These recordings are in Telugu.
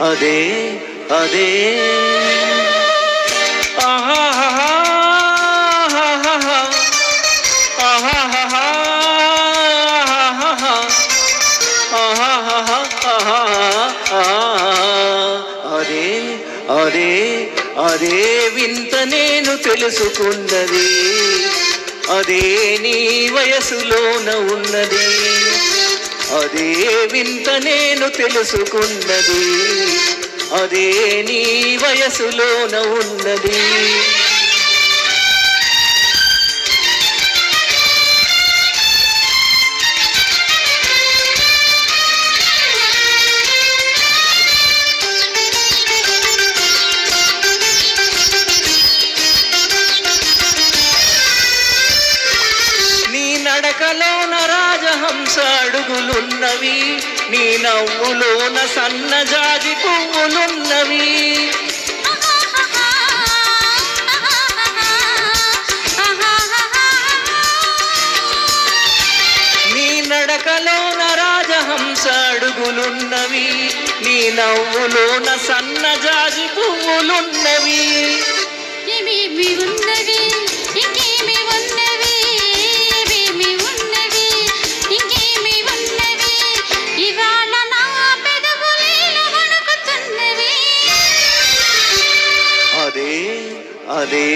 అదే అదే ఆహాహా అదే అదే అదే వింత నేను తెలుసుకున్నది అదే నీ వయసులోన ఉన్నది అదే వింత నేను తెలుసుకున్నది అదే నీ వయసులోన ఉన్నది నడకలోన రాజహంస అడుగులున్నవి నీ నవ్వులోన సన్నజాజి పువ్వులున్నవి నీ నడకలోన రాజహంస అడుగులున్నవి నీ నవ్వులోన సన్నజాజి పువ్వులున్నవి అదే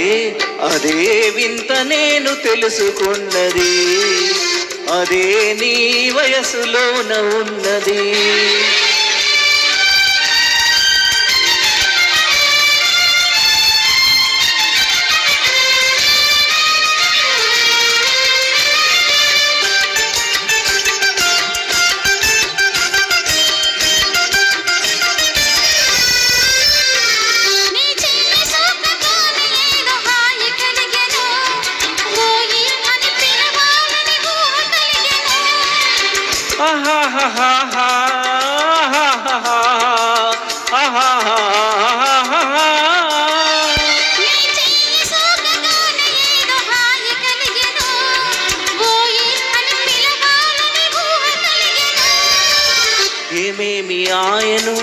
అదే వింత నేను తెలుసుకున్నది అదే నీ వయసులోన ఉన్నది ఏమేమి ఆయను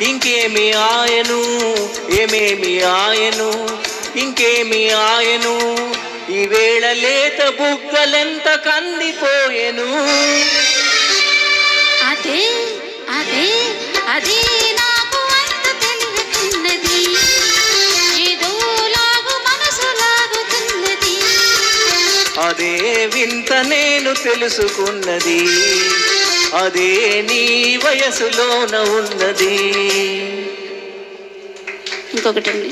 ఇంకేమి ఆయను ఏమేమి ఆయను ఇంకేమి ఆయను ఈ వేళ లేత బుగ్గలెంత కందిపోయెను అదే అదే అదే నాకు అంత తెలియకున్నది ఏదో లాగు మనసు లాగుతున్నది అదే వింత నేను తెలుసుకున్నది అదే నీ వయసులోన ఉన్నది ఇంకొకటండి